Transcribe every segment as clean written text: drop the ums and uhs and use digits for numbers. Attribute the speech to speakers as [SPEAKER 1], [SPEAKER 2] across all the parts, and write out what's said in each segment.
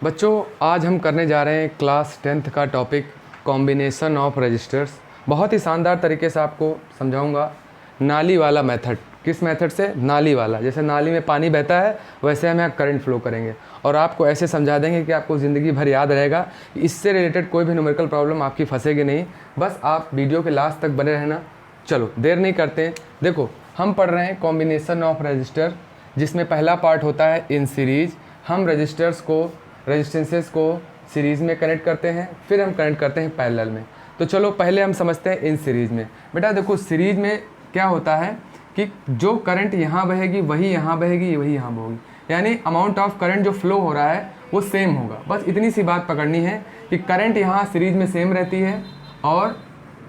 [SPEAKER 1] बच्चों आज हम करने जा रहे हैं क्लास 10th का टॉपिक कॉम्बिनेशन ऑफ रजिस्टर्स। बहुत ही शानदार तरीके से आपको समझाऊंगा नाली वाला मेथड। किस मेथड से? नाली वाला। जैसे नाली में पानी बहता है वैसे हम यहाँ करंट फ्लो करेंगे और आपको ऐसे समझा देंगे कि आपको ज़िंदगी भर याद रहेगा कि इससे रिलेटेड कोई भी न्यूमेरिकल प्रॉब्लम आपकी फंसेगी नहीं। बस आप वीडियो के लास्ट तक बने रहना। चलो देर नहीं करते, देखो हम पढ़ रहे हैं कॉम्बिनेशन ऑफ रजिस्टर, जिसमें पहला पार्ट होता है इन सीरीज। हम रेजिस्टेंसेस को सीरीज़ में कनेक्ट करते हैं, फिर हम कनेक्ट करते हैं पैरेलल में। तो चलो पहले हम समझते हैं इन सीरीज़ में। बेटा देखो सीरीज़ में क्या होता है कि जो करंट यहाँ बहेगी वही यहाँ बहेगी, वही यहाँ बहेगी, यानी अमाउंट ऑफ करंट जो फ्लो हो रहा है वो सेम होगा। बस इतनी सी बात पकड़नी है कि करंट यहाँ सीरीज़ में सेम रहती है और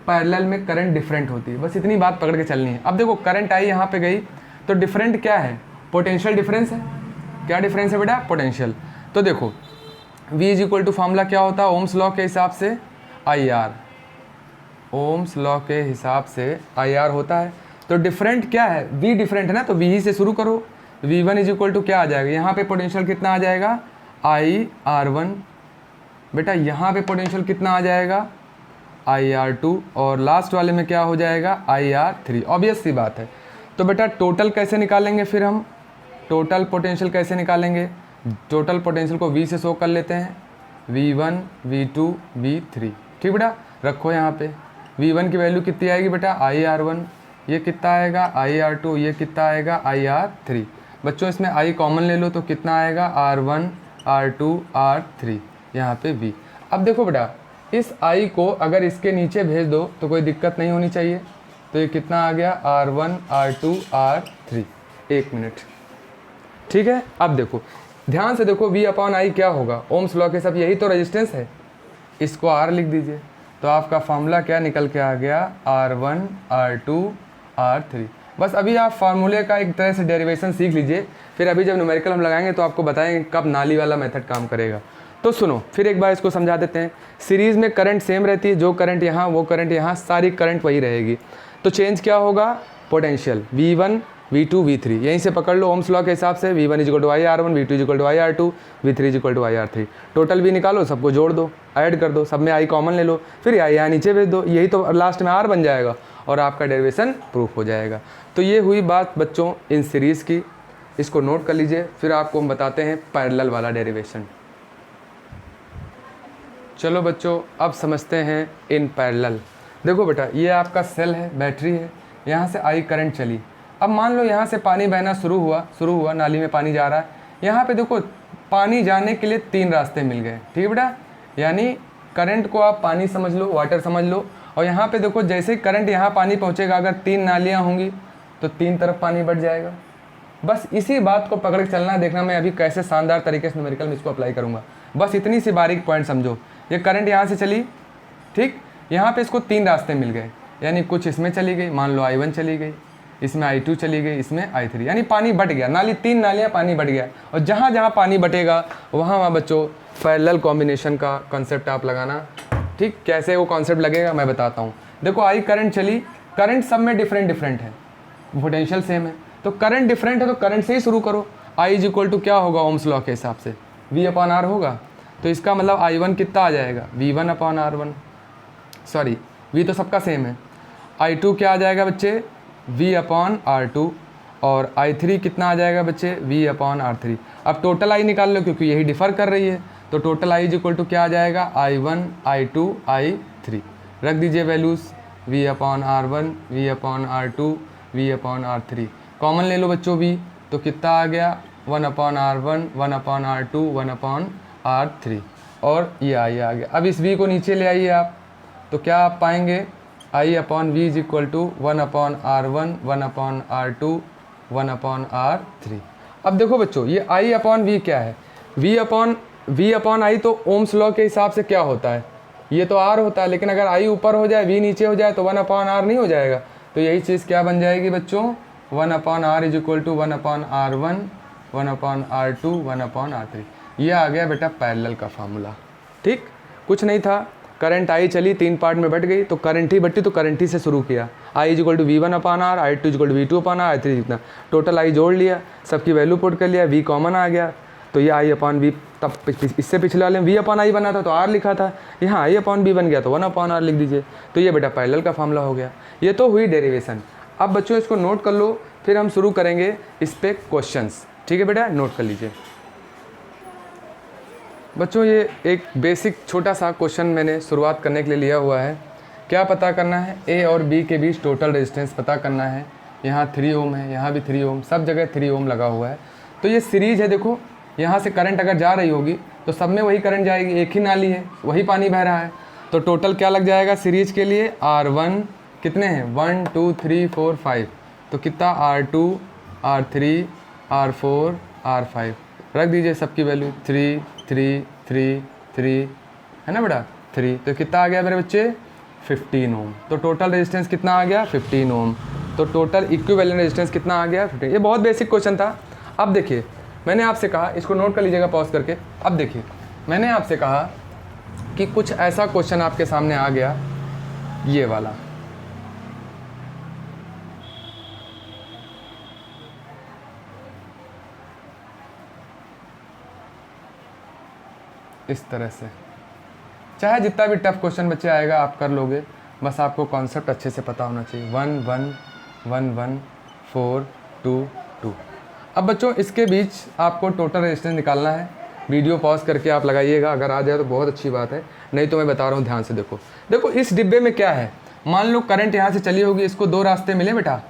[SPEAKER 1] पैरेलल में करंट डिफरेंट होती है। बस इतनी बात पकड़ के चलनी है। अब देखो करंट आई यहाँ पे गई तो डिफरेंट क्या है? पोटेंशियल डिफरेंस है। क्या डिफरेंस है बेटा? पोटेंशियल। तो देखो V is equal to formula क्या होता है ओम्स लॉ के हिसाब से? IR। ओम्स लॉ के हिसाब से IR होता है। तो डिफरेंट क्या है? V डिफरेंट है ना, तो V ही से शुरू करो। V1 इज इक्वल टू क्या आ जाएगा? यहाँ पे पोटेंशियल कितना आ जाएगा? IR1। बेटा यहाँ पे पोटेंशियल कितना आ जाएगा? IR2। और लास्ट वाले में क्या हो जाएगा? IR3। ऑब्वियस सी बात है। तो बेटा टोटल कैसे निकालेंगे? फिर हम टोटल पोटेंशियल कैसे निकालेंगे? टोटल पोटेंशियल को V से शो कर लेते हैं। V1, V2, V3। ठीक बेटा, रखो यहाँ पे। V1 की वैल्यू कितनी आएगी बेटा? IR1। ये कितना आएगा? IR2। ये कितना आएगा? IR3। बच्चों इसमें I कॉमन ले लो तो कितना आएगा? R1, R2, R3। यहाँ पे V। अब देखो बेटा इस I को अगर इसके नीचे भेज दो तो कोई दिक्कत नहीं होनी चाहिए। तो ये कितना आ गया? R1, R2, R3। एक मिनट, ठीक है। अब देखो ध्यान से देखो V अपॉन I क्या होगा? ओम्स लॉ के सब यही तो रेजिस्टेंस है। इसको R लिख दीजिए तो आपका फार्मूला क्या निकल के आ गया? R1, R2, R3। बस अभी आप फार्मूले का एक तरह से डेरिवेशन सीख लीजिए, फिर अभी जब न्यूमेरिकल हम लगाएंगे तो आपको बताएंगे कब नाली वाला मेथड काम करेगा। तो सुनो फिर एक बार इसको समझा देते हैं। सीरीज़ में करंट सेम रहती है, जो करंट यहाँ वो करंट यहाँ, सारी करंट वही रहेगी। तो चेंज क्या होगा? पोटेंशियल। V1, V2, V3 यहीं से पकड़ लो ओम्स लॉ के हिसाब से। V1 is equal to IR1, V2 is equal to IR2, V3 is equal to IR3। Total भी निकालो, सबको जोड़ दो, ऐड कर दो, सब में I कॉमन ले लो, फिर यहाँ नीचे भेज दो, यही तो लास्ट में R बन जाएगा और आपका डेरिवेशन प्रूफ हो जाएगा। तो ये हुई बात बच्चों इन सीरीज़ की, इसको नोट कर लीजिए। फिर आपको हम बताते हैं पैरेलल वाला डेरिवेशन। चलो बच्चों अब समझते हैं इन पैरेलल। देखो बेटा ये आपका सेल है, बैटरी है, यहाँ से I करंट चली। अब मान लो यहाँ से पानी बहना शुरू हुआ, नाली में पानी जा रहा है। यहाँ पे देखो पानी जाने के लिए 3 रास्ते मिल गए। ठीक है बेटा, यानी करंट को आप पानी समझ लो, वाटर समझ लो। और यहाँ पे देखो जैसे ही करंट यहाँ पानी पहुँचेगा, अगर 3 नालियाँ होंगी तो 3 तरफ पानी बढ़ जाएगा। बस इसी बात को पकड़ के चलना, देखना मैं अभी कैसे शानदार तरीके से न्यूमेरिकल में इसको अप्लाई करूँगा। बस इतनी सी बारीक पॉइंट समझो। ये करंट यहाँ से चली, ठीक, यहाँ पे इसको 3 रास्ते मिल गए, यानी कुछ इसमें चली गई, मान लो I1 चली गई, इसमें I2 चली गई, इसमें I3, यानी पानी बट गया। 3 नालियाँ पानी बट गया। और जहाँ जहाँ पानी बटेगा वहाँ बच्चों पैरेलल कॉम्बिनेशन का कॉन्सेप्ट आप लगाना। ठीक, कैसे वो कॉन्सेप्ट लगेगा मैं बताता हूँ। देखो I करंट चली, करंट सब में डिफरेंट है, पोटेंशियल सेम है, तो करंट डिफरेंट है तो करंट से ही शुरू करो। I इज इक्वल टू क्या होगा ओम्स लॉ के हिसाब से? V अपॉन R होगा। तो इसका मतलब I1 कितना आ जाएगा? V1 upon R1, sorry V तो सबका सेम है। I2 क्या आ जाएगा बच्चे? V upon R2। और I3 कितना आ जाएगा बच्चे? V upon R3। अब टोटल I निकाल लो क्योंकि यही डिफ़र कर रही है, तो total I is equal to क्या आ जाएगा? I1, I2, I3। रख दीजिए values, V upon R1, V upon R2, V upon R3। Common ले लो बच्चों V, तो कितना आ गया? 1 upon R1, 1 upon R2, 1 upon R3। और ये I आ गया। अब इस V को नीचे ले आइए आप, तो क्या आप पाएंगे? I upon V is equal to 1 upon R1, 1 upon R2, 1 upon R3। अब देखो बच्चों ये I अपॉन V क्या है? V अपॉन I तो ओम्स लॉ के हिसाब से क्या होता है? ये तो R होता है, लेकिन अगर I ऊपर हो जाए V नीचे हो जाए तो 1 अपॉन R नहीं हो जाएगा। तो यही चीज़ क्या बन जाएगी बच्चों? 1 upon R is equal to 1 upon R1, 1 upon R2, 1 upon R3। ये आ गया बेटा पैरेलल का फार्मूला। ठीक, कुछ नहीं था, करंट I चली, 3 पार्ट में बट गई, तो करंट ही बटी तो करंट ही से शुरू किया। I is equal to V1 upon R, I2 is equal to V2 upon R, I3 जितना, टोटल I जोड़ लिया, सबकी वैल्यू पुट कर लिया, V कॉमन आ गया। तो ये आई अपॉन वी, तब इससे पिछले वाले में वी अपॉन आई बना था तो आर लिखा था, यहाँ आई अपॉन बी बन गया तो 1 अपॉन आर लिख दीजिए। तो ये बेटा पैरेलल का फॉर्मूला हो गया। ये तो हुई डेरिवेशन। अब बच्चों इसको नोट कर लो, फिर हम शुरू करेंगे इस पे क्वेश्चंस। ठीक है बेटा, नोट कर लीजिए। बच्चों ये एक बेसिक छोटा सा क्वेश्चन मैंने शुरुआत करने के लिए लिया हुआ है। क्या पता करना है? ए और बी के बीच टोटल रेजिस्टेंस पता करना है। यहाँ 3 ओम है, यहाँ भी 3 ओम, सब जगह 3 ओम लगा हुआ है। तो ये सीरीज है, देखो यहाँ से करंट अगर जा रही होगी तो सब में वही करंट जाएगी, एक ही नाली है, वही पानी बह रहा है। तो टोटल क्या लग जाएगा सीरीज के लिए? R1 कितने हैं? 1 2 3 4 5, तो कितना? R2 R3 R4 R5, रख दीजिए सबकी वैल्यू 3 3 3 3 है ना बेटा 3। तो कितना आ गया मेरे बच्चे? 15 ओम। तो टोटल रेजिस्टेंस कितना आ गया? 15 ओम। तो टोटल इक्विवेलेंट रेजिस्टेंस कितना आ गया? 15। ये बहुत बेसिक क्वेश्चन था। अब देखिए मैंने आपसे कहा, इसको नोट कर लीजिएगा पॉज करके। अब देखिए मैंने आपसे कहा कि कुछ ऐसा क्वेश्चन आपके सामने आ गया, ये वाला। इस तरह से, चाहे जितना भी टफ क्वेश्चन बच्चे आएगा आप कर लोगे, बस आपको कॉन्सेप्ट अच्छे से पता होना चाहिए। 1 1 1 1 4 2 2। अब बच्चों इसके बीच आपको टोटल रेजिस्टेंस निकालना है। वीडियो पॉज करके आप लगाइएगा, अगर आ जाए तो बहुत अच्छी बात है, नहीं तो मैं बता रहा हूँ ध्यान से देखो। देखो इस डिब्बे में क्या है, मान लो करंट यहाँ से चली होगी, इसको 2 रास्ते मिले बेटा,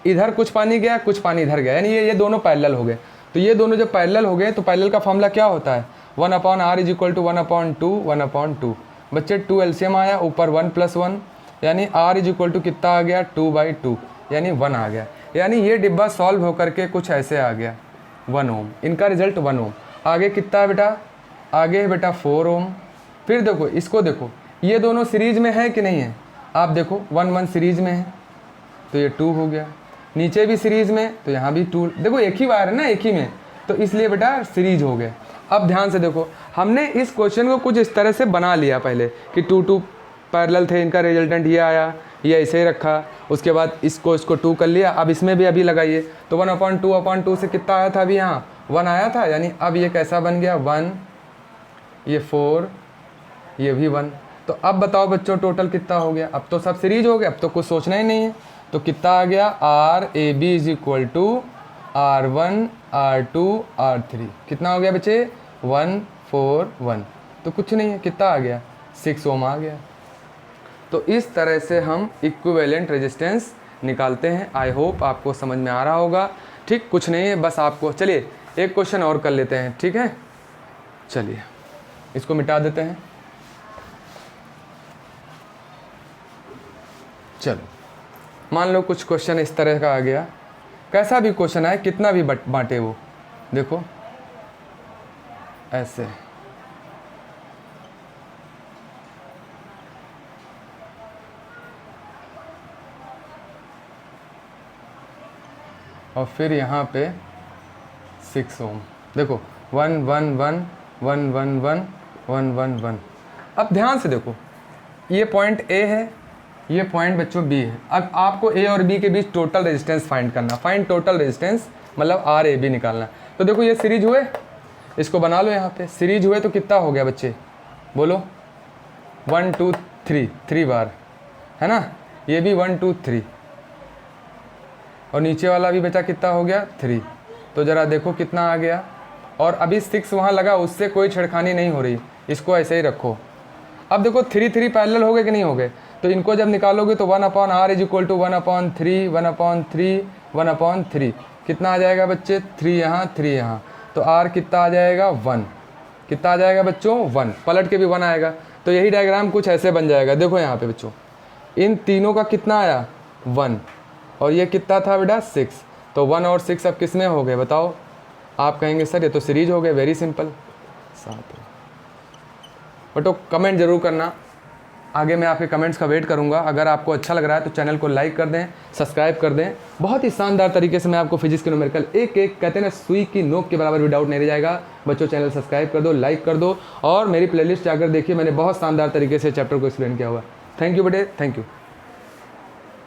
[SPEAKER 1] इधर कुछ पानी गया, कुछ पानी इधर गया, यानी ये दोनों पैरेलल हो गए। तो ये दोनों जब पैरेलल हो गए तो पैरेलल का फॉर्मूला क्या होता है? 1 upon R is equal to 1 upon 2 1 upon 2। बच्चे 2 एलसीएम आया, ऊपर 1 + 1, यानी आर इज इक्वल टू कितना आ गया? 2/2, यानी 1 आ गया। यानी ये डिब्बा सॉल्व होकर के कुछ ऐसे आ गया 1 ओम। इनका रिजल्ट 1 ओम। आगे कितना है बेटा? आगे है बेटा 4 ओम। फिर देखो इसको, देखो ये दोनों सीरीज में है कि नहीं है? आप देखो 1 1 सीरीज में है तो ये 2 हो गया, नीचे भी सीरीज में तो यहाँ भी 2। देखो एक ही वायर है ना, एक ही में, तो इसलिए बेटा सीरीज हो गया। अब ध्यान से देखो, हमने इस क्वेश्चन को कुछ इस तरह से बना लिया पहले कि 2 2 पैरेलल थे, इनका रिजल्टेंट ये आया, ये ऐसे ही रखा, उसके बाद इसको 2 कर लिया। अब इसमें भी अभी लगाइए तो 1 अपॉन 2 से कितना आया था? अभी यहाँ 1 आया था, यानी अब ये कैसा बन गया? 1, ये 4, ये भी 1। तो अब बताओ बच्चों टोटल कितना हो गया? अब तो सब सीरीज हो गया, अब तो कुछ सोचना ही नहीं है। तो कितना आ गया? RAB is equal to R1 R2 R3। कितना हो गया बच्चे? 1 4 1। तो कुछ नहीं है, कितना आ गया? 6 ओम आ गया। तो इस तरह से हम इक्विवेलेंट रेजिस्टेंस निकालते हैं। आई होप आपको समझ में आ रहा होगा। ठीक, कुछ नहीं है, बस आपको, चलिए एक क्वेश्चन और कर लेते हैं। ठीक है, चलिए इसको मिटा देते हैं। चलो मान लो कुछ क्वेश्चन इस तरह का आ गया, कैसा भी क्वेश्चन आए, कितना भी बांटे वो, देखो ऐसे। और फिर यहाँ पे 6 ओम। देखो 1 1 1 1 1 1 1 1 1। अब ध्यान से देखो, ये पॉइंट ए है, ये पॉइंट बच्चों बी है। अब आपको ए और बी के बीच टोटल रेजिस्टेंस फाइंड करना। फाइंड टोटल रेजिस्टेंस मतलब RAB निकालना। तो देखो ये सीरीज हुए, इसको बना लो यहाँ पे। सीरीज हुए तो कितना हो गया बच्चे? बोलो 1 2 3, 3 बार है ना। ये भी 1 2 3, और नीचे वाला भी बचा कितना हो गया? 3। तो ज़रा देखो कितना आ गया। और अभी 6 वहाँ लगा, उससे कोई छेड़खानी नहीं हो रही, इसको ऐसे ही रखो। अब देखो 3 3 पैरेलल हो गए कि नहीं हो गए? तो इनको जब निकालोगे तो 1 upon R is equal to 1 upon 3 1 upon 3 1 upon 3। कितना आ जाएगा बच्चे? 3 यहाँ 3 यहाँ, तो R कितना आ जाएगा? 1। कितना आ जाएगा बच्चों? 1। पलट के भी 1 आएगा। तो यही डायग्राम कुछ ऐसे बन जाएगा। देखो यहाँ पे बच्चों, इन तीनों का कितना आया? 1, और ये कितना था बेटा? 6। तो 1 और 6 अब किस में हो गए बताओ? आप कहेंगे सर ये तो सीरीज हो गए। Very simple, 7। बटो कमेंट जरूर करना, आगे मैं आपके कमेंट्स का वेट करूंगा। अगर आपको अच्छा लग रहा है तो चैनल को लाइक कर दें, सब्सक्राइब कर दें। बहुत ही शानदार तरीके से मैं आपको फिजिक्स के न्यूमेरिकल एक एक कहते हैं ना सुई की नोक के बराबर भी डाउट नहीं रह जाएगा। बच्चों चैनल सब्सक्राइब कर दो, लाइक कर दो, और मेरी प्लेलिस्ट जाकर देखिए, मैंने बहुत शानदार तरीके से चैप्टर को एक्सप्लेन किया हुआ है। थैंक यू बेटे, थैंक यू।